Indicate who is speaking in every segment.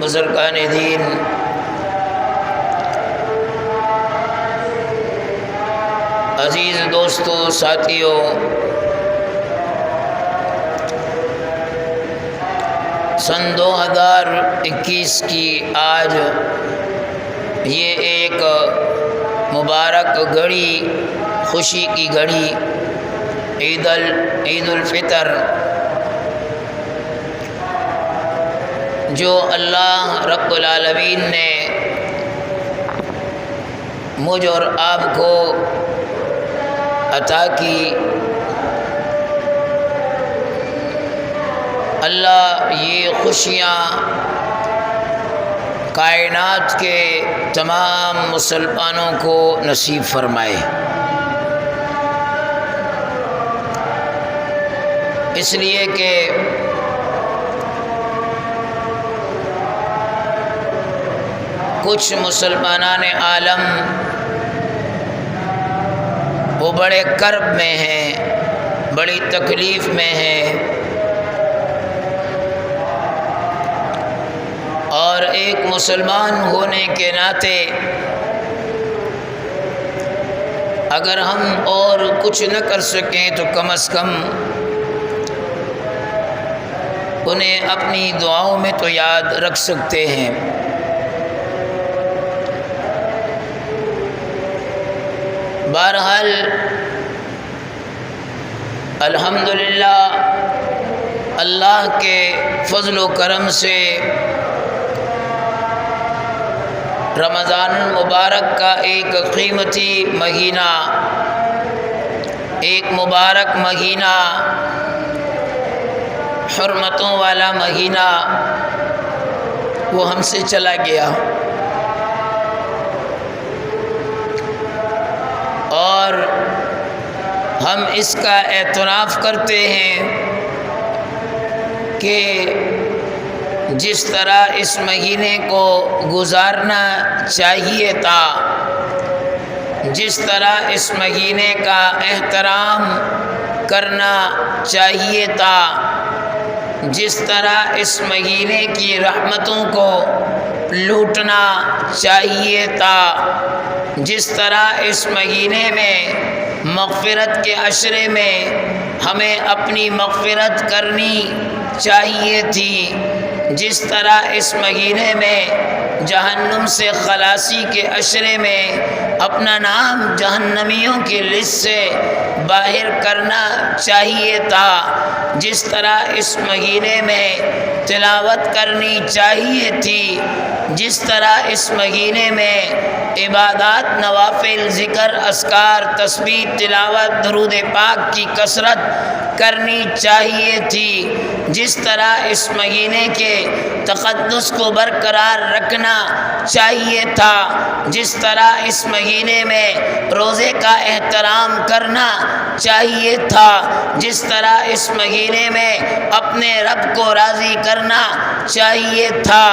Speaker 1: بزرگان دین، عزیز دوستوں، ساتھیوں، سن 2021 کی آج یہ ایک مبارک گھڑی، خوشی کی گھڑی، عید الفطر، جو اللہ رب العالمین نے مجھ اور آپ کو عطا کی۔ اللہ یہ خوشیاں کائنات کے تمام مسلمانوں کو نصیب فرمائے، اس لیے کہ کچھ مسلمانان عالم وہ بڑے کرب میں ہیں، بڑی تکلیف میں ہیں، اور ایک مسلمان ہونے کے ناطے اگر ہم اور کچھ نہ کر سکیں تو کم از کم انہیں اپنی دعاؤں میں تو یاد رکھ سکتے ہیں۔ بہرحال الحمدللہ اللہ کے فضل و کرم سے رمضان المبارک کا ایک قیمتی مہینہ، ایک مبارک مہینہ، حرمتوں والا مہینہ وہ ہم سے چلا گیا، اور ہم اس کا اعتراف کرتے ہیں کہ جس طرح اس مہینے کو گزارنا چاہیے تھا، جس طرح اس مہینے کا احترام کرنا چاہیے تھا، جس طرح اس مہینے کی رحمتوں کو لوٹنا چاہیے تھا، جس طرح اس مہینے میں مغفرت کے عشرے میں ہمیں اپنی مغفرت کرنی چاہیے تھی، جس طرح اس مہینے میں جہنم سے خلاصی کے عشرے میں اپنا نام جہنمیوں کی لسٹ سے باہر کرنا چاہیے تھا، جس طرح اس مہینے میں تلاوت کرنی چاہیے تھی، جس طرح اس مہینے میں عبادات، نوافل، ذکر، اذکار، تسبیح، تلاوت، درود پاک کی کثرت کرنی چاہیے تھی، جس طرح اس مہینے کے تقدس کو برقرار رکھنا چاہیے تھا، جس طرح اس مہینے میں روزے کا احترام کرنا چاہیے تھا، جس طرح اس مہینے میں اپنے رب کو راضی کرنا چاہیے تھا،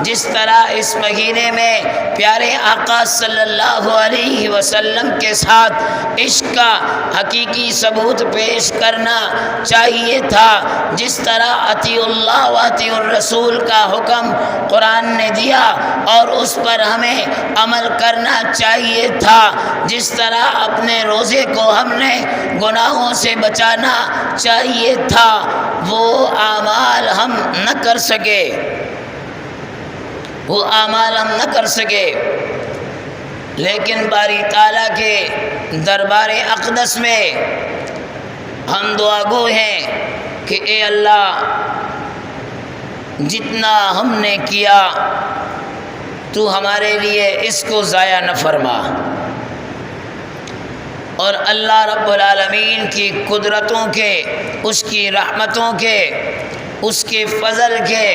Speaker 1: جس طرح اس مہینے میں پیارے آقا صلی اللہ علیہ وسلم کے ساتھ عشق کا حقیقی ثبوت پیش کرنا چاہیے تھا، جس طرح اطیع اللہ و اطیع الرسول کا حکم قرآن نے دیا اور اس پر ہمیں عمل کرنا چاہیے تھا، جس طرح اپنے روزے کو ہم نے گناہوں سے بچانا چاہیے تھا، وہ اعمال ہم نہ کر سکے، وہ اعمال ہم نہ کر سکے، لیکن باری تعالیٰ کے دربار اقدس میں ہم دعا گو ہیں کہ اے اللہ، جتنا ہم نے کیا تو ہمارے لیے اس کو ضائع نہ فرما، اور اللہ رب العالمین کی قدرتوں کے، اس کی رحمتوں کے، اس کے فضل کے،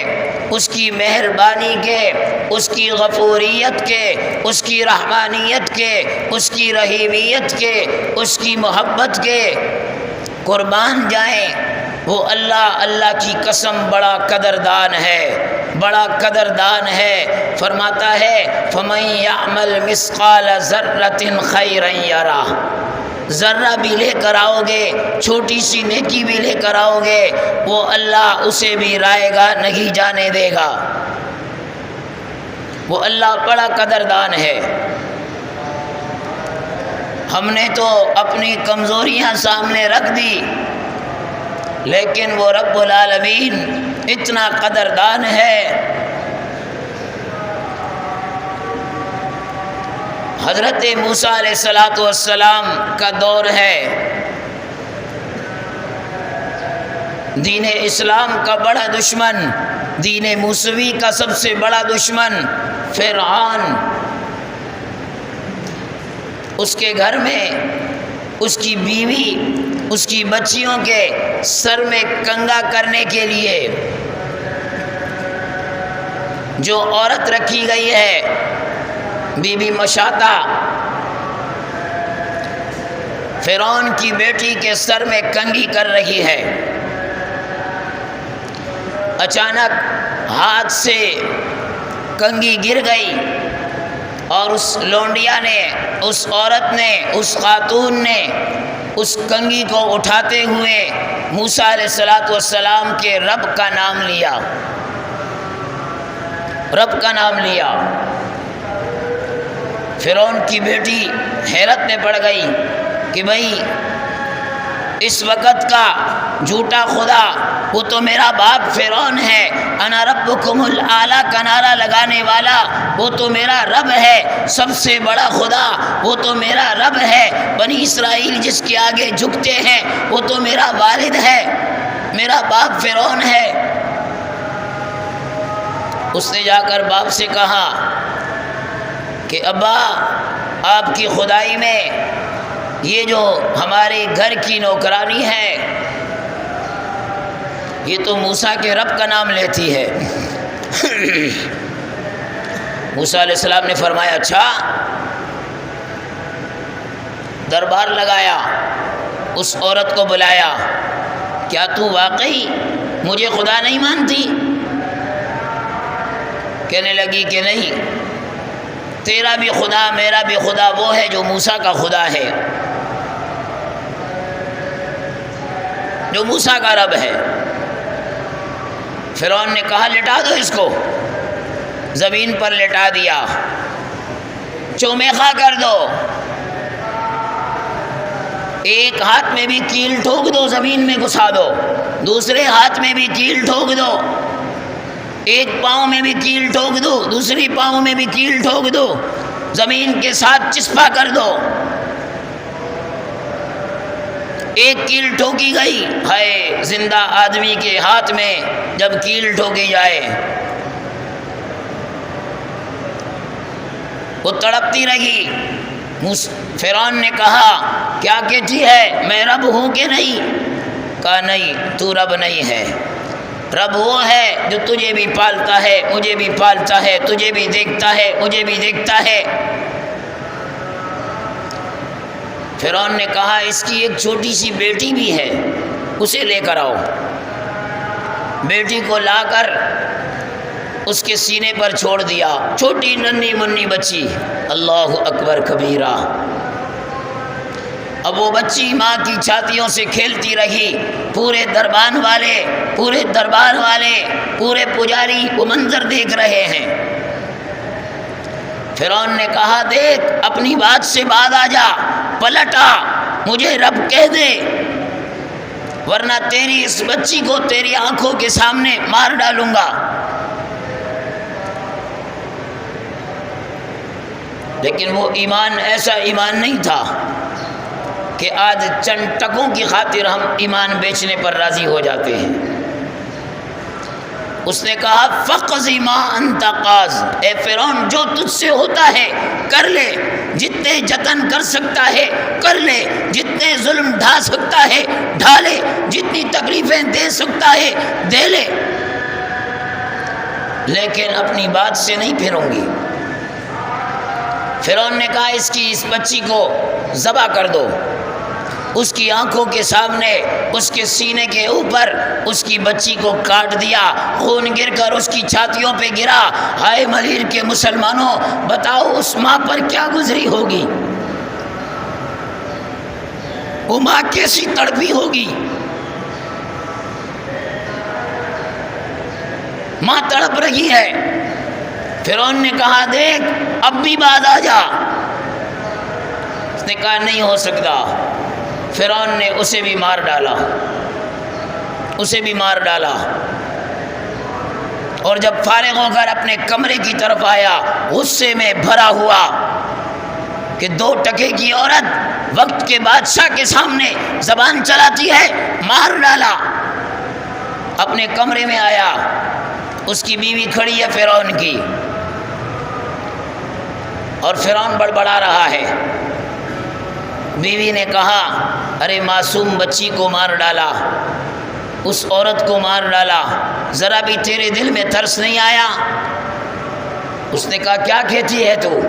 Speaker 1: اس کی مہربانی کے، اس کی غفوریت کے، اس کی رحمانیت کے، اس کی رحیمیت کے، اس کی محبت کے قربان جائیں۔ وہ اللہ کی قسم بڑا قدردان ہے، بڑا قدردان ہے۔ فرماتا ہے فَمَن يَعْمَلْ مِثْقَالَ ذَرَّةٍ خَيْرًا يَرَهُ، ذرہ بھی لے کر آؤ گے، چھوٹی سی نیکی بھی لے کر آؤ گے، وہ اللہ اسے بھی رائے گا، نہیں جانے دے گا۔ وہ اللہ بڑا قدردان ہے۔ ہم نے تو اپنی کمزوریاں سامنے رکھ دی، لیکن وہ رب العالمین اتنا قدردان ہے۔ حضرت موسیٰ علیہ السلام کا دور ہے، دین اسلام کا بڑا دشمن، دین موسوی کا سب سے بڑا دشمن فرعون، اس کے گھر میں اس کی بیوی، اس کی بچیوں کے سر میں کنگا کرنے کے لیے جو عورت رکھی گئی ہے، بی بی مشاطہ، فرعون کی بیٹی کے سر میں کنگھی کر رہی ہے۔ اچانک ہاتھ سے کنگھی گر گئی اور اس لونڈیا نے، اس عورت نے، اس خاتون نے اس کنگھی کو اٹھاتے ہوئے موسیٰ علیہ السلام کے رب کا نام لیا، رب کا نام لیا۔ فرعون کی بیٹی حیرت میں پڑ گئی کہ بھئی اس وقت کا جھوٹا خدا وہ تو میرا باپ فرعون ہے، انا ربکم الاعلی کا نعرہ لگانے والا وہ تو میرا رب ہے، سب سے بڑا خدا وہ تو میرا رب ہے، بنی اسرائیل جس کے آگے جھکتے ہیں وہ تو میرا والد ہے، میرا باپ فرعون ہے۔ اس نے جا کر باپ سے کہا کہ ابا، آپ کی خدائی میں یہ جو ہمارے گھر کی نوکرانی ہے یہ تو موسیٰ کے رب کا نام لیتی ہے۔ موسیٰ علیہ السلام نے فرمایا اچھا، دربار لگایا، اس عورت کو بلایا، کیا تو واقعی مجھے خدا نہیں مانتی؟ کہنے لگی کہ نہیں، تیرا بھی خدا میرا بھی خدا وہ ہے جو موسیٰ کا خدا ہے، جو موسیٰ کا رب ہے۔ فرعون نے کہا لٹا دو اس کو، زمین پر لٹا دیا، چومیخا کر دو، ایک ہاتھ میں بھی کیل ٹھوک دو، زمین میں گھسا دو، دوسرے ہاتھ میں بھی کیل ٹھوک دو، ایک پاؤں میں بھی کیل ٹھوک دو، دوسری پاؤں میں بھی کیل ٹھوک دو، زمین کے ساتھ چسپا کر دو۔ ایک کیل ٹھوکی گئی، ہائے زندہ آدمی کے ہاتھ میں جب کیل ٹھوکی جائے وہ تڑپتی رہی۔ فرعون نے کہا کیا کہتی ہے، میں رب ہوں کہ نہیں؟ کہا نہیں، تو رب نہیں ہے، رب وہ ہے جو تجھے بھی پالتا ہے، مجھے بھی پالتا ہے، تجھے بھی دیکھتا ہے، مجھے بھی دیکھتا ہے۔ فرعون نے کہا اس کی ایک چھوٹی سی بیٹی بھی ہے، اسے لے کر آؤ۔ بیٹی کو لا کر اس کے سینے پر چھوڑ دیا، چھوٹی ننھی منی بچی، اللہ اکبر کبیرہ۔ اب وہ بچی ماں کی چھاتیوں سے کھیلتی رہی، پورے دربار والے پورے پجاری وہ منظر دیکھ رہے ہیں۔ فرعون نے کہا دیکھ اپنی بات سے باز آ جا، پلٹ آ، مجھے رب کہہ دے، ورنہ تیری اس بچی کو تیری آنکھوں کے سامنے مار ڈالوں گا۔ لیکن وہ ایمان ایسا ایمان نہیں تھا کہ آج چند ٹکوں کی خاطر ہم ایمان بیچنے پر راضی ہو جاتے ہیں۔ اس نے کہا فَقْضِ مَا أَنْتَ قَاضٍ، اے فرعون جو تجھ سے ہوتا ہے کر لے، جتنے جتن کر سکتا ہے کر لے، جتنے ظلم ڈھا سکتا ہے ڈھالے، جتنی تکلیفیں دے سکتا ہے دے لے، لیکن اپنی بات سے نہیں پھروں گی۔ فرعون نے کہا اس بچی کو ذبح کر دو۔ اس کی آنکھوں کے سامنے اس کے سینے کے اوپر اس کی بچی کو کاٹ دیا، خون گر کر اس کی چھاتیوں پہ گرا۔ ہائے ملیر کے مسلمانوں، بتاؤ اس ماں پر کیا گزری ہوگی، وہ ماں کیسی تڑپی ہوگی۔ ماں تڑپ رہی ہے، فرعون نے کہا دیکھ اب بھی باز آ جا، اس نے کہا نہیں ہو سکتا۔ فرعون نے اسے بھی مار ڈالا، اسے بھی مار ڈالا، اور جب فارغ ہو کر اپنے کمرے کی طرف آیا غصے میں بھرا ہوا کہ 2 ٹکے کی عورت وقت کے بادشاہ کے سامنے زبان چلاتی ہے، مار ڈالا۔ اپنے کمرے میں آیا، اس کی بیوی کھڑی ہے فرعون کی، اور فرعون بڑبڑا رہا ہے۔ بیوی نے کہا ارے معصوم بچی کو مار ڈالا، اس عورت کو مار ڈالا، ذرا بھی تیرے دل میں ترس نہیں آیا؟ اس نے کہا کیا کہتی ہے تو؟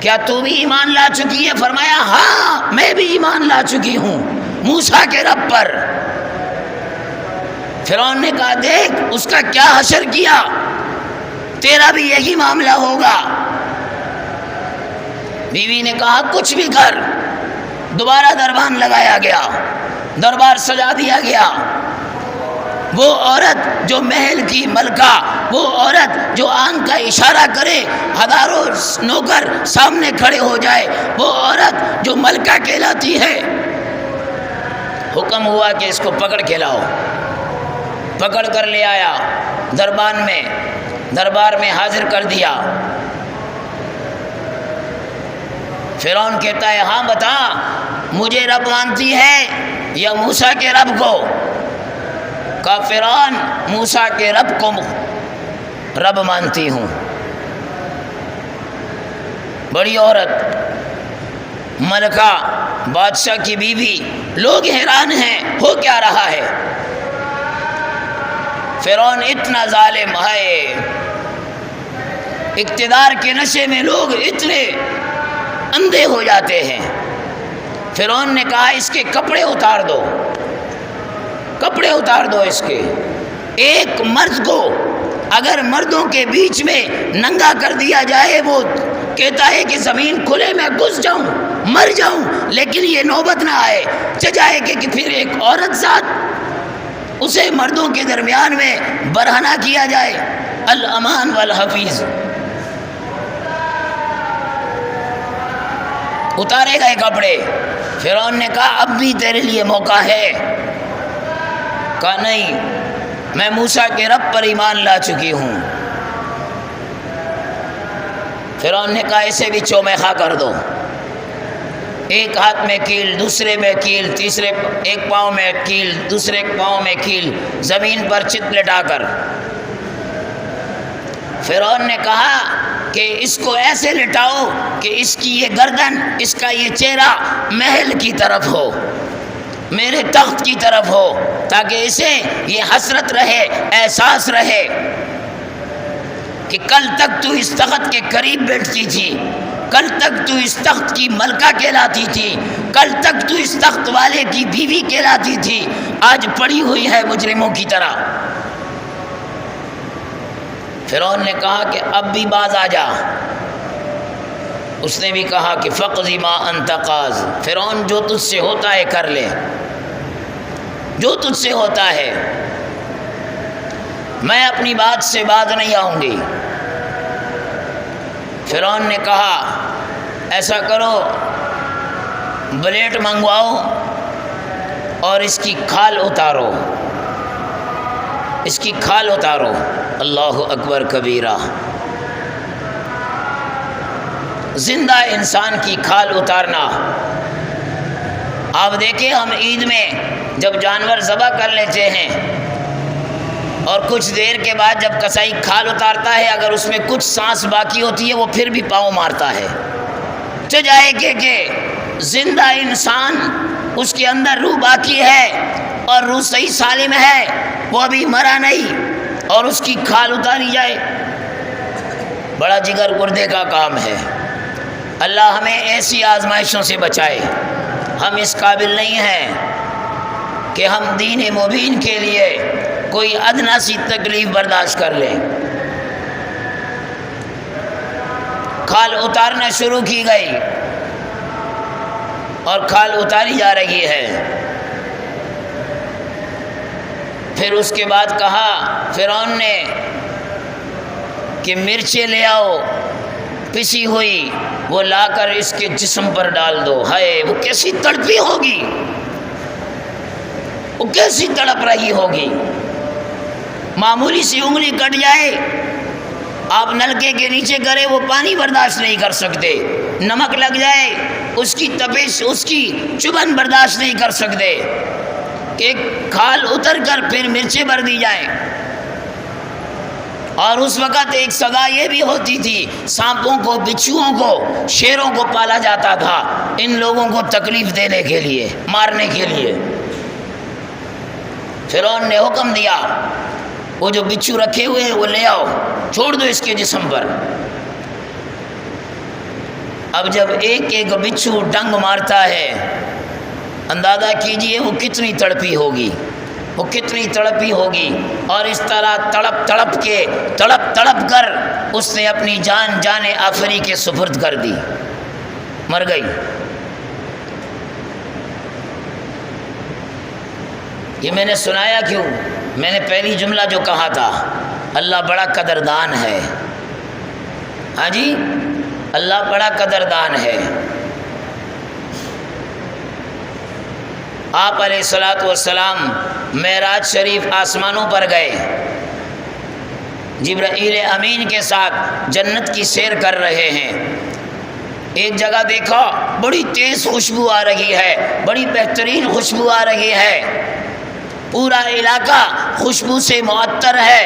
Speaker 1: کیا تو بھی ایمان لا چکی ہے؟ فرمایا ہاں میں بھی ایمان لا چکی ہوں موسیٰ کے رب پر۔ فرعون نے کہا دیکھ اس کا کیا حشر کیا، تیرا بھی یہی معاملہ ہوگا۔ بیوی نے کہا کچھ بھی کر۔ دوبارہ دربان لگایا گیا، دربار سجا دیا گیا۔ وہ عورت جو محل کی ملکہ، وہ عورت جو آنکھ کا اشارہ کرے ہزاروں نوکر سامنے کھڑے ہو جائے، وہ عورت جو ملکہ کہلاتی ہے، حکم ہوا کہ اس کو پکڑ کے لاؤ۔ پکڑ کر لے آیا، دربار میں حاضر کر دیا۔ فرعون کہتا ہے ہاں بتا مجھے رب مانتی ہے یا موسیٰ کے رب کو؟ کہا فرعون موسیٰ کے رب کو رب مانتی ہوں۔ بڑی عورت، ملکہ، بادشاہ کی بیوی، لوگ حیران ہیں ہو کیا رہا ہے۔ فرعون اتنا ظالم ہے، اقتدار کے نشے میں لوگ اتنے اندھے ہو جاتے ہیں۔ فرعون نے کہا اس کے کپڑے اتار دو، کپڑے اتار دو اس کے۔ ایک مرد کو اگر مردوں کے بیچ میں ننگا کر دیا جائے، وہ کہتا ہے کہ زمین کھلے میں گھس جاؤں مر جاؤں، لیکن یہ نوبت نہ آئے چاہے کہ پھر ایک عورت ذات اسے مردوں کے درمیان میں برہنہ کیا جائے۔ الامان والحفیظ، اتارے گئے کپڑے۔ فرعون نے کہا اب بھی تیرے لیے موقع ہے۔ کہا نہیں میں موسیٰ کے رب پر ایمان لا چکی ہوں۔ فرعون نے کہا اسے بھی چومیخا کر دو، ایک ہاتھ میں کیل، دوسرے میں کیل، تیسرے ایک پاؤں میں کیل، دوسرے پاؤں میں کیل، زمین پر چت لٹا کر۔ فرعون نے کہا کہ اس کو ایسے لٹاؤ کہ اس کی یہ گردن، اس کا یہ چہرہ محل کی طرف ہو، میرے تخت کی طرف ہو، تاکہ اسے یہ حسرت رہے، احساس رہے کہ کل تک تو اس تخت کے قریب بیٹھتی تھی، کل تک تو اس تخت کی ملکہ کہلاتی تھی، کل تک تو اس تخت والے کی بیوی کہلاتی تھی، آج پڑی ہوئی ہے مجرموں کی طرح۔ فرعون نے کہا کہ اب بھی باز آ جا۔ اس نے بھی کہا کہ فقض ما انت قاض، فرعون جو تجھ سے ہوتا ہے کر لے، جو تجھ سے ہوتا ہے، میں اپنی بات سے باز نہیں آؤں گی۔ فرعون نے کہا ایسا کرو بلیٹ منگواؤ اور اس کی کھال اتارو، اس کی کھال اتارو۔ اللہ اکبر کبیرہ، زندہ انسان کی کھال اتارنا۔ آپ دیکھیں ہم عید میں جب جانور ذبح کر لیتے ہیں اور کچھ دیر کے بعد جب کسائی کھال اتارتا ہے، اگر اس میں کچھ سانس باقی ہوتی ہے وہ پھر بھی پاؤں مارتا ہے، چاہے کہ زندہ انسان اس کے اندر روح باقی ہے اور روح صحیح سالم ہے، وہ ابھی مرا نہیں، اور اس کی کھال اتاری جائے، بڑا جگر گردے کا کام ہے۔ اللہ ہمیں ایسی آزمائشوں سے بچائے۔ ہم اس قابل نہیں ہیں کہ ہم دین مبین کے لیے کوئی ادنا سی تکلیف برداشت کر لیں۔ کھال اتارنا شروع کی گئی اور کھال اتاری جا رہی ہے۔ پھر اس کے بعد کہا فرعون نے کہ مرچیں لے آؤ پسی ہوئی، وہ لا کر اس کے جسم پر ڈال دو۔ ہائے وہ کیسی تڑپی ہوگی، وہ کیسی تڑپ رہی ہوگی۔ معمولی سی انگلی کٹ جائے، آپ نلکے کے نیچے کرے وہ پانی برداشت نہیں کر سکتے، نمک لگ جائے اس کی تپش، اس کی چبھن برداشت نہیں کر سکتے، کہ کھال اتر کر پھر مرچیں بھر دی جائیں۔ اور اس وقت ایک سزا یہ بھی ہوتی تھی، سانپوں کو، بچھوؤں کو، شیروں کو پالا جاتا تھا ان لوگوں کو تکلیف دینے کے لیے، مارنے کے لیے۔ فرعون نے حکم دیا وہ جو بچھو رکھے ہوئے ہیں وہ لے آؤ، چھوڑ دو اس کے جسم پر۔ اب جب ایک ایک بچھو ڈنگ مارتا ہے، اندازہ کیجئے وہ کتنی تڑپی ہوگی، وہ کتنی تڑپی ہوگی۔ اور اس طرح تڑپ تڑپ کر اس نے اپنی جان آفری کے سپرد کر دی، مر گئی۔ یہ میں نے سنایا کیوں؟ میں نے پہلی جملہ جو کہا تھا، اللہ بڑا قدردان ہے۔ ہاں جی، اللہ بڑا قدردان ہے۔ آپ علیہ الصلوۃ والسلام معراج شریف آسمانوں پر گئے، جبرائیل امین کے ساتھ جنت کی سیر کر رہے ہیں۔ ایک جگہ دیکھا بڑی تیز خوشبو آ رہی ہے، بڑی بہترین خوشبو آ رہی ہے، پورا علاقہ خوشبو سے معطر ہے۔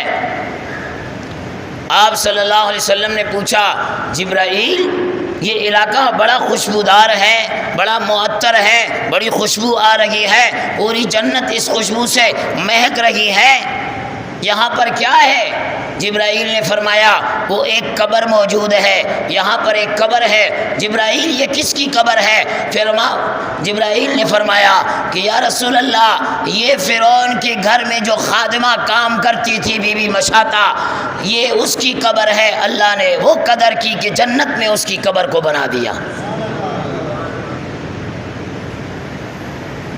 Speaker 1: آپ صلی اللہ علیہ وسلم نے پوچھا، جبرائیل یہ علاقہ بڑا خوشبودار ہے، بڑا معطر ہے، بڑی خوشبو آ رہی ہے، پوری جنت اس خوشبو سے مہک رہی ہے، یہاں پر کیا ہے؟ جبرائیل نے فرمایا وہ ایک قبر موجود ہے، یہاں پر ایک قبر ہے۔ جبرائیل یہ کس کی قبر ہے؟ جبرائیل نے فرمایا کہ یا رسول اللہ یہ فرعون کے گھر میں جو خادمہ کام کرتی تھی بی بی مشاطہ، یہ اس کی قبر ہے، اللہ نے وہ قدر کی کہ جنت میں اس کی قبر کو بنا دیا۔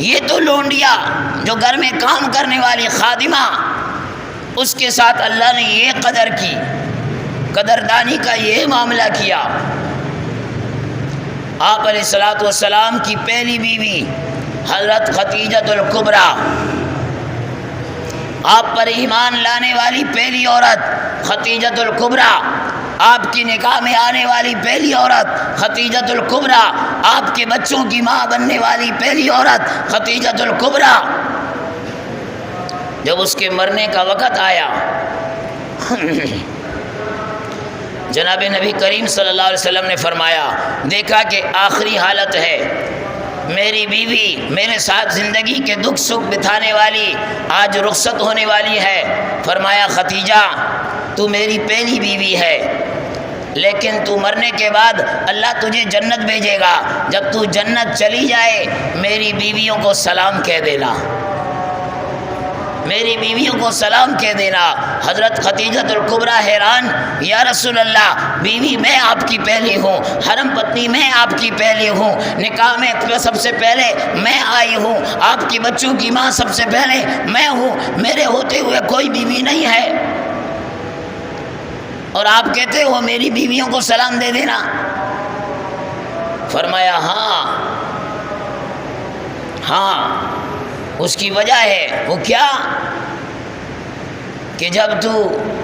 Speaker 1: یہ تو لونڈیا جو گھر میں کام کرنے والی خادمہ، اس کے ساتھ اللہ نے یہ قدر کی، قدردانی کا یہ معاملہ کیا۔ آپ علیہ الصلوۃ والسلام کی پہلی بیوی حضرت خدیجہ الکبریٰ، آپ پر ایمان لانے والی پہلی عورت خدیجہ الکبریٰ، آپ کی نکاح میں آنے والی پہلی عورت خدیجہ الکبریٰ، آپ کے بچوں کی ماں بننے والی پہلی عورت خدیجہ الکبریٰ، جب اس کے مرنے کا وقت آیا، جناب نبی کریم صلی اللہ علیہ وسلم نے فرمایا، دیکھا کہ آخری حالت ہے، میری بیوی میرے ساتھ زندگی کے دکھ سکھ بتانے والی آج رخصت ہونے والی ہے۔ فرمایا خدیجہ تو میری پہلی بیوی ہے، لیکن تو مرنے کے بعد اللہ تجھے جنت بھیجے گا، جب تو جنت چلی جائے میری بیویوں کو سلام کہہ دینا، میری بیویوں کو سلام کہہ دینا۔ حضرت خدیجہ الکبریٰ حیران، یا رسول اللہ بیوی میں آپ کی پہلی ہوں، حرم پتنی میں آپ کی پہلی ہوں، نکاح میں سب سے پہلے میں آئی ہوں، آپ کی بچوں کی ماں سب سے پہلے میں ہوں، میرے ہوتے ہوئے کوئی بیوی نہیں ہے، اور آپ کہتے ہو میری بیویوں کو سلام دے دینا۔ فرمایا ہاں اس کی وجہ ہے، وہ کیا کہ جب تو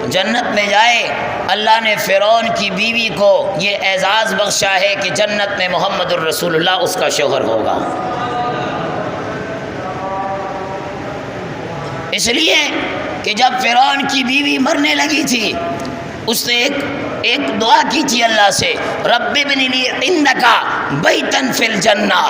Speaker 1: جنت میں جائے اللہ نے فرعون کی بیوی کو یہ اعزاز بخشا ہے کہ جنت میں محمد الرسول اللہ اس کا شوہر ہوگا۔ اس لیے کہ جب فرعون کی بیوی مرنے لگی تھی، اس نے ایک دعا کی تھی اللہ سے، رب ابن لی عندک بیتا فی الجنہ،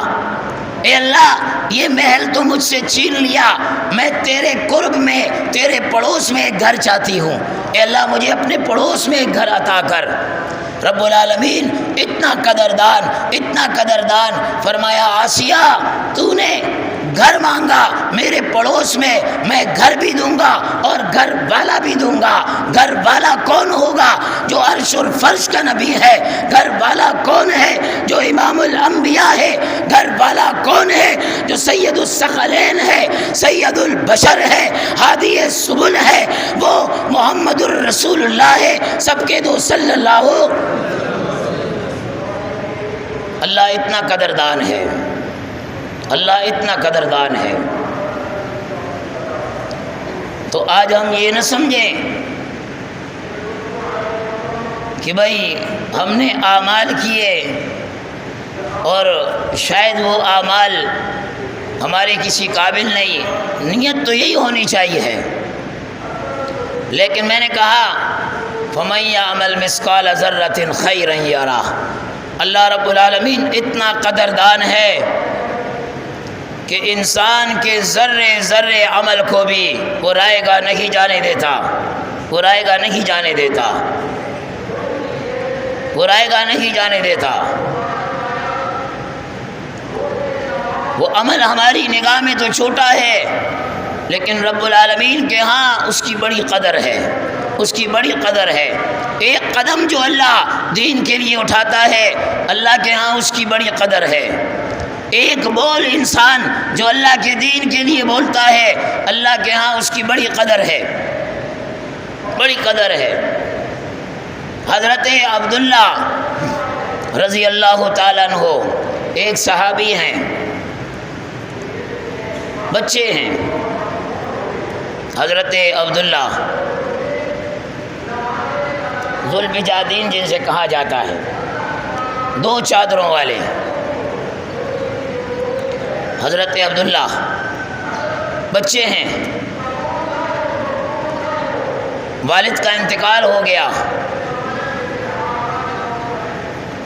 Speaker 1: اے اللہ یہ محل تو مجھ سے چھین لیا، میں تیرے قرب میں تیرے پڑوس میں ایک گھر چاہتی ہوں، اے اللہ مجھے اپنے پڑوس میں ایک گھر عطا کر۔ رب العالمین اتنا قدردان، فرمایا آسیہ تو نے گھر مانگا میرے پڑوس میں گھر بھی دوں گا اور گھر والا بھی دوں گا۔ گھر والا کون ہوگا؟ جو عرش اور فرش کا نبی ہے؟ گھر والا کون ہے؟ جو امام الانبیاء ہے۔ گھر والا کون ہے؟ جو سید الثقلین ہے، سید البشر ہے، ہادی السبل ہے، وہ محمد الرسول اللہ ہے۔ سب کے دو صلی اللہ ہو۔ اللہ اتنا قدردان ہے، اللہ اتنا قدردان ہے۔ تو آج ہم یہ نہ سمجھیں کہ بھائی ہم نے اعمال کیے اور شاید وہ اعمال ہمارے کسی قابل نہیں۔ نیت تو یہی ہونی چاہیے ہے، لیکن میں نے کہا فَمَن يَعْمَلْ مِثْقَالَ ذَرَّةٍ خَيْرًا يَرَهُ۔ اللہ رب العالمین اتنا قدردان ہے کہ انسان کے ذرے ذرے عمل کو بھی وہ رائے گا نہیں جانے دیتا، وہ رائے گا نہیں جانے دیتا، وہ رائے گا نہیں جانے دیتا۔ وہ عمل ہماری نگاہ میں تو چھوٹا ہے، لیکن رب العالمین کے ہاں اس کی بڑی قدر ہے، اس کی بڑی قدر ہے۔ ایک قدم جو اللہ دین کے لیے اٹھاتا ہے، اللہ کے ہاں اس کی بڑی قدر ہے۔ ایک بول انسان جو اللہ کے دین کے لیے بولتا ہے، اللہ کے ہاں اس کی بڑی قدر ہے، بڑی قدر ہے۔ حضرت عبداللہ رضی اللہ تعالیٰ عنہ ایک صحابی ہیں، بچے ہیں، حضرت عبداللہ ذوالفجادین جن سے کہا جاتا ہے، دو چادروں والے حضرت عبداللہ، بچے ہیں، والد کا انتقال ہو گیا،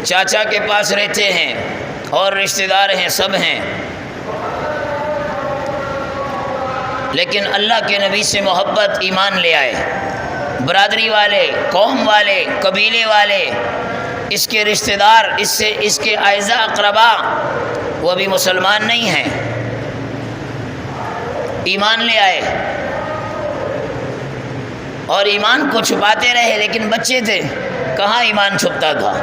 Speaker 1: چاچا کے پاس رہتے ہیں اور رشتہ دار ہیں، سب ہیں، لیکن اللہ کے نبی سے محبت، ایمان لے آئے۔ برادری والے، قوم والے، قبیلے والے، اس کے رشتہ دار، اس کے اعزاء اقربا وہ بھی مسلمان نہیں ہیں، ایمان لے آئے اور ایمان کو چھپاتے رہے، لیکن بچے تھے، کہاں ایمان چھپتا تھا۔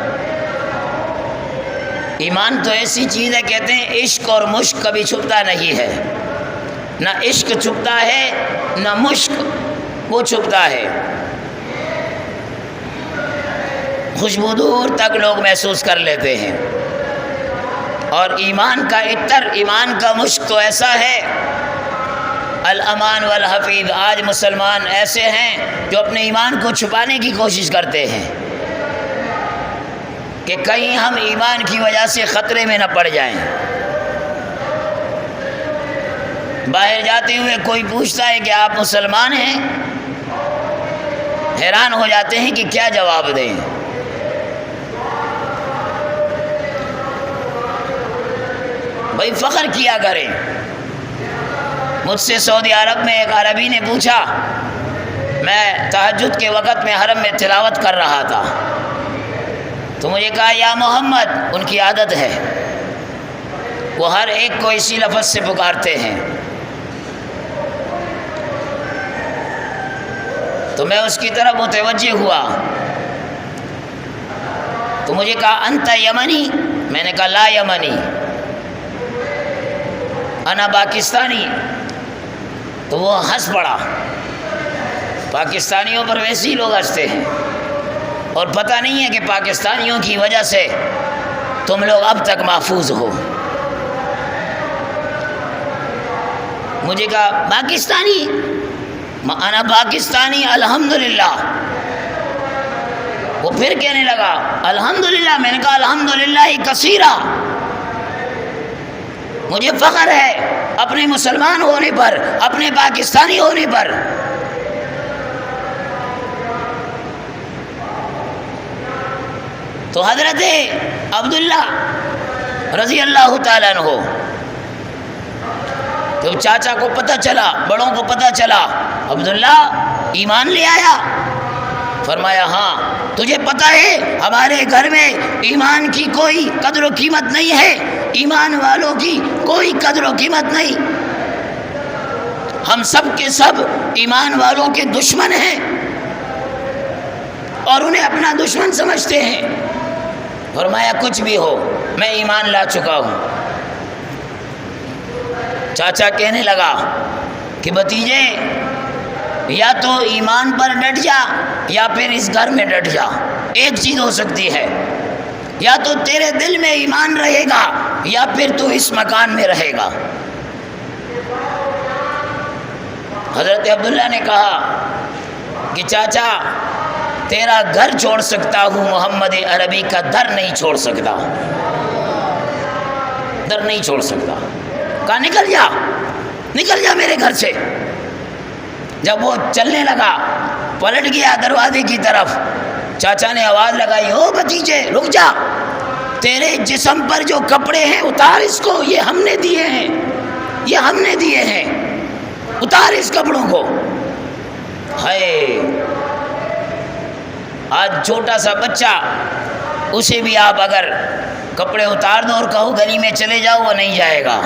Speaker 1: ایمان تو ایسی چیز ہے، کہتے ہیں عشق اور مشک کبھی چھپتا نہیں ہے، نہ عشق چھپتا ہے نہ مشک وہ چھپتا ہے، خوشبو دور تک لوگ محسوس کر لیتے ہیں۔ اور ایمان کا عطر، ایمان کا مشک تو ایسا ہے، الامان والحفیظ۔ آج مسلمان ایسے ہیں جو اپنے ایمان کو چھپانے کی کوشش کرتے ہیں کہ کہیں ہم ایمان کی وجہ سے خطرے میں نہ پڑ جائیں۔ باہر جاتے ہوئے کوئی پوچھتا ہے کہ آپ مسلمان ہیں، حیران ہو جاتے ہیں کہ کیا جواب دیں۔ بھائی فخر کیا کریں۔ مجھ سے سعودی عرب میں ایک عربی نے پوچھا، میں تہجد کے وقت میں حرم میں تلاوت کر رہا تھا، تو مجھے کہا یا محمد، ان کی عادت ہے، وہ ہر ایک کو اسی لفظ سے پکارتے ہیں۔ تو میں اس کی طرف متوجہ ہوا، تو مجھے کہا انت یمنی؟ میں نے کہا لا یمنی، انا پاکستانی۔ تو وہ ہنس پڑا۔ پاکستانیوں پر ویسے ہی لوگ ہنستے ہیں، اور پتہ نہیں ہے کہ پاکستانیوں کی وجہ سے تم لوگ اب تک محفوظ ہو۔ مجھے کہا پاکستانی؟ انا پاکستانی الحمدللہ۔ وہ پھر کہنے لگا الحمدللہ۔ میں نے کہا الحمدللہ کثیرا، مجھے فخر ہے اپنے مسلمان ہونے پر، اپنے پاکستانی ہونے پر۔ تو حضرت عبداللہ رضی اللہ تعالیٰ عنہ، جب چاچا کو پتہ چلا، بڑوں کو پتہ چلا عبداللہ ایمان لے آیا، فرمایا ہاں تجھے پتہ ہے ہمارے گھر میں ایمان کی کوئی قدر و قیمت نہیں ہے، ایمان والوں کی کوئی قدر و قیمت نہیں، ہم سب کے سب ایمان والوں کے دشمن ہیں، اور انہیں اپنا دشمن سمجھتے ہیں۔ فرمایا کچھ بھی ہو میں ایمان لا چکا ہوں۔ چاچا کہنے لگا کہ بھتیجے یا تو ایمان پر ڈٹ جا یا پھر اس گھر میں ڈٹ جا، ایک چیز ہو سکتی ہے، یا تو تیرے دل میں ایمان رہے گا یا پھر تو اس مکان میں رہے گا۔ حضرت عبداللہ نے کہا کہ چاچا تیرا گھر چھوڑ سکتا ہوں، محمد عربی کا در نہیں چھوڑ سکتا، در نہیں چھوڑ سکتا۔ کہا نکل جا میرے گھر سے۔ جب وہ چلنے لگا پلٹ گیا دروازے کی طرف، چاچا نے آواز لگائی، او بھتیجے رک جا، تیرے جسم پر جو کپڑے ہیں اتار اس کو، یہ ہم نے دیے ہیں، یہ ہم نے دیے ہیں، اتار اس کپڑوں کو۔ ہائے آج چھوٹا سا بچہ، اسے بھی آپ اگر کپڑے اتار دو اور کہو گلی میں چلے جاؤ، وہ نہیں جائے گا۔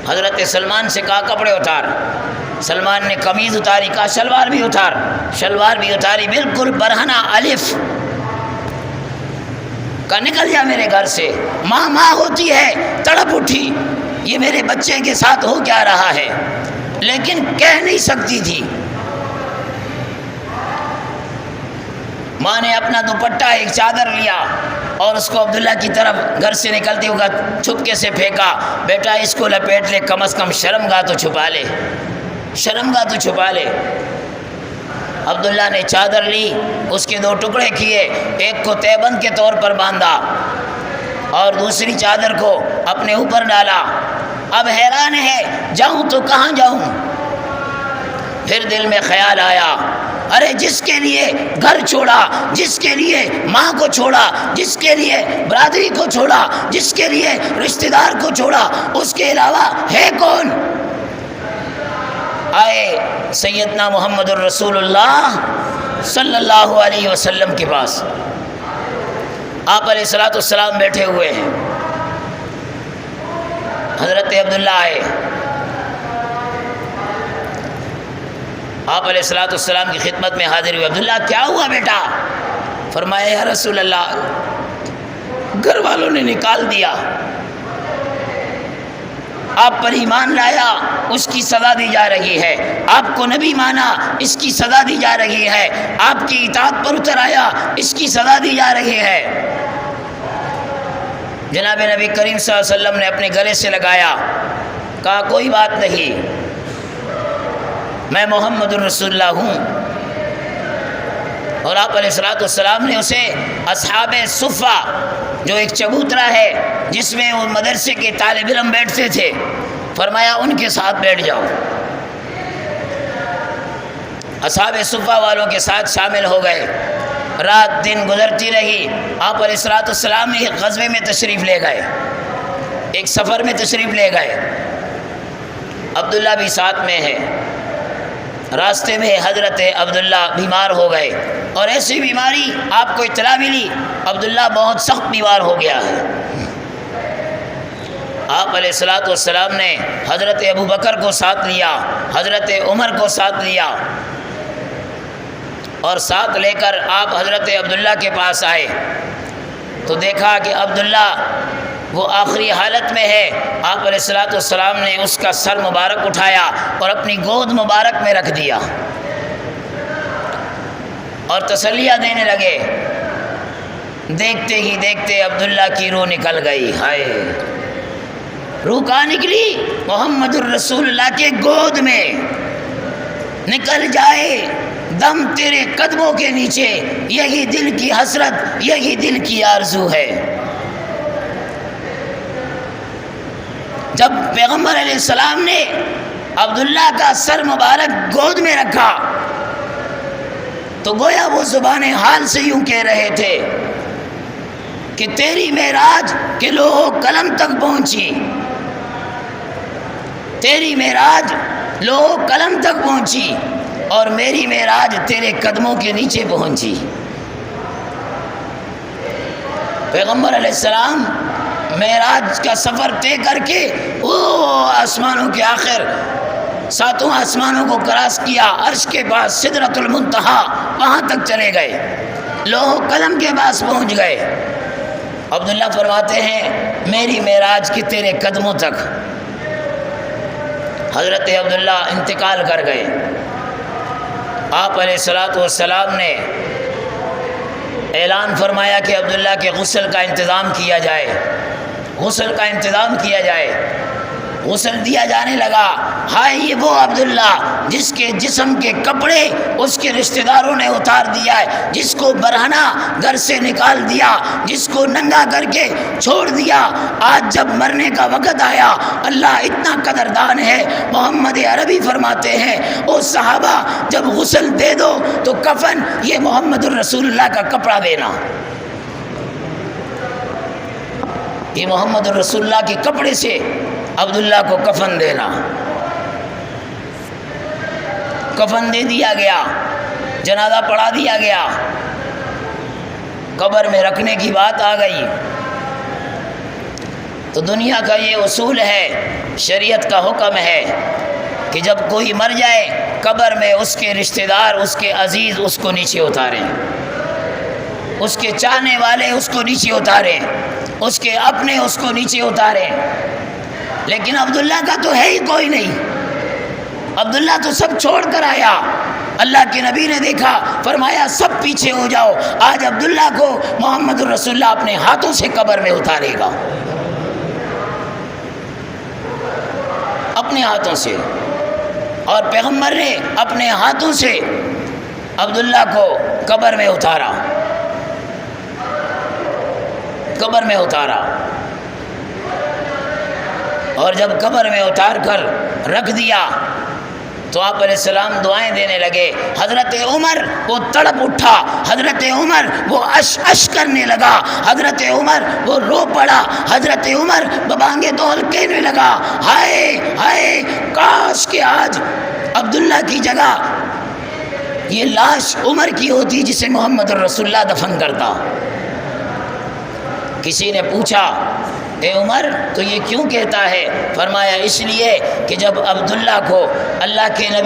Speaker 1: حضرت سلمان سے کہا کپڑے اتار، سلمان نے قمیض اتاری، کہا شلوار بھی اتار، شلوار بھی اتاری، بالکل برہنہ الف۔ کہا نکل جا میرے گھر سے۔ ماں ہوتی ہے تڑپ اٹھی، یہ میرے بچے کے ساتھ ہو کیا رہا ہے، لیکن کہہ نہیں سکتی تھی۔ ماں نے اپنا دوپٹہ ایک چادر لیا اور اس کو عبداللہ کی طرف گھر سے نکلتے ہوئے چھپکے سے پھینکا، بیٹا اس کو لپیٹ لے، کم از کم شرم گاہ تو چھپا لے، شرم گاہ تو چھپا لے۔ عبداللہ نے چادر لی، اس کے دو ٹکڑے کیے، ایک کو تیبند کے طور پر باندھا اور دوسری چادر کو اپنے اوپر ڈالا۔ اب حیران ہے جاؤں تو کہاں جاؤں؟ پھر دل میں خیال آیا، ارے جس کے لیے گھر چھوڑا، جس کے لیے ماں کو چھوڑا، جس کے لیے برادری کو چھوڑا، جس کے لیے رشتہ دار کو چھوڑا، اس کے علاوہ ہے کون؟ آئے سیدنا محمد الرسول اللہ صلی اللہ علیہ وسلم کے پاس۔ آپ علیہ الصلوۃ والسلام بیٹھے ہوئے ہیں، حضرت عبداللہ آئے، آپ علیہ الصلوۃ والسلام کی خدمت میں حاضر ہوئے۔ عبداللہ کیا ہوا بیٹا؟ فرمایا یا رسول اللہ گھر والوں نے نکال دیا، آپ پر ایمان لایا اس کی سزا دی جا رہی ہے، آپ کو نبی مانا اس کی سزا دی جا رہی ہے، آپ کی اطاعت پر اتر آیا اس کی سزا دی جا رہی ہے۔ جناب نبی کریم صلی اللہ علیہ وسلم نے اپنے گلے سے لگایا، کہا کوئی بات نہیں، میں محمد الرسول اللہ ہوں۔ اور آپ علیہ الصلوۃ والسلام نے اسے اصحاب صفہ، جو ایک چبوترا ہے جس میں وہ مدرسے کے طالب علم بیٹھتے تھے، فرمایا ان کے ساتھ بیٹھ جاؤ۔ اصحاب صفہ والوں کے ساتھ شامل ہو گئے۔ رات دن گزرتی رہی، آپ علیہ الصلوۃ والسلام ایک غزوے میں تشریف لے گئے، ایک سفر میں تشریف لے گئے، عبداللہ بھی ساتھ میں ہے۔ راستے میں حضرت عبداللہ بیمار ہو گئے، اور ایسی بیماری آپ کو اطلاع ملی، عبداللہ بہت سخت بیمار ہو گیا ہے۔ آپ علیہ الصلوۃ والسلام نے حضرت ابو بکر کو ساتھ لیا، حضرت عمر کو ساتھ لیا، اور ساتھ لے کر آپ حضرت عبداللہ کے پاس آئے تو دیکھا کہ عبداللہ وہ آخری حالت میں ہے۔ آپ علیہ الصلوۃ والسلام نے اس کا سر مبارک اٹھایا اور اپنی گود مبارک میں رکھ دیا اور تسلیہ دینے لگے۔ دیکھتے ہی دیکھتے عبداللہ کی روح نکل گئی۔ ہائے، روح کہاں نکلی؟ محمد الرسول اللہ کے گود میں۔ نکل جائے دم تیرے قدموں کے نیچے، یہی دل کی حسرت، یہی دل کی آرزو ہے۔ جب پیغمبر علیہ السلام نے عبداللہ کا سر مبارک گود میں رکھا تو گویا وہ زبان حال سے یوں کہہ رہے تھے کہ تیری معراج کے لوح و قلم تک پہنچی، تیری معراج لوح و قلم تک پہنچی، اور میری معراج تیرے قدموں کے نیچے پہنچی۔ پیغمبر علیہ السلام معراج کا سفر طے کر کے وہ آسمانوں کے آخر 7 آسمانوں کو کراس کیا، عرش کے پاس سدرۃ المنتہا، وہاں تک چلے گئے، لوح و قلم کے پاس پہنچ گئے۔ عبداللہ فرماتے ہیں میری معراج کی تیرے قدموں تک۔ حضرت عبداللہ انتقال کر گئے۔ آپ علیہ الصلوۃ والسلام نے اعلان فرمایا کہ عبداللہ کے غسل کا انتظام کیا جائے، غسل کا انتظام کیا جائے۔ غسل دیا جانے لگا۔ ہائے یہ وہ عبداللہ جس کے جسم کے کپڑے اس کے رشتہ داروں نے اتار دیا ہے، جس کو برہنہ گھر سے نکال دیا، جس کو ننگا کر کے چھوڑ دیا۔ آج جب مرنے کا وقت آیا، اللہ اتنا قدردان ہے، محمد عربی فرماتے ہیں او صحابہ جب غسل دے دو تو کفن یہ محمد الرسول اللہ کا کپڑا دینا، یہ محمد الرسول اللہ کے کپڑے سے عبداللہ کو کفن دینا۔ کفن دے دیا گیا، جنازہ پڑھا دیا گیا، قبر میں رکھنے کی بات آ گئی۔ تو دنیا کا یہ اصول ہے، شریعت کا حکم ہے کہ جب کوئی مر جائے قبر میں اس کے رشتہ دار، اس کے عزیز اس کو نیچے اتاریں، اس کے چاہنے والے اس کو نیچے اتاریں، اس کے اپنے اس کو نیچے اتاریں۔ لیکن عبداللہ کا تو ہے ہی کوئی نہیں، عبداللہ تو سب چھوڑ کر آیا۔ اللہ کے نبی نے دیکھا، فرمایا سب پیچھے ہو جاؤ، آج عبداللہ کو محمد الرسول اللہ اپنے ہاتھوں سے قبر میں اتارے گا، اپنے ہاتھوں سے۔ اور پیغمبر نے اپنے ہاتھوں سے عبداللہ کو قبر میں اتارا، قبر میں اتارا۔ اور جب قبر میں اتار کر رکھ دیا تو آپ علیہ السلام دعائیں دینے لگے۔ حضرت عمر وہ تڑپ اٹھا، حضرت عمر وہ اش کرنے لگا، حضرت عمر وہ رو پڑا، حضرت عمر ببانگے دول کہنے لگا ہائے ہائے کاش کہ آج عبداللہ کی جگہ یہ لاش عمر کی ہوتی جسے محمد الرسول اللہ دفن کرتا۔ کسی نے پوچھا اے عمر تو یہ کیوں کہتا ہے؟ فرمایا اس لیے کہ جب عبداللہ کو اللہ کے نبی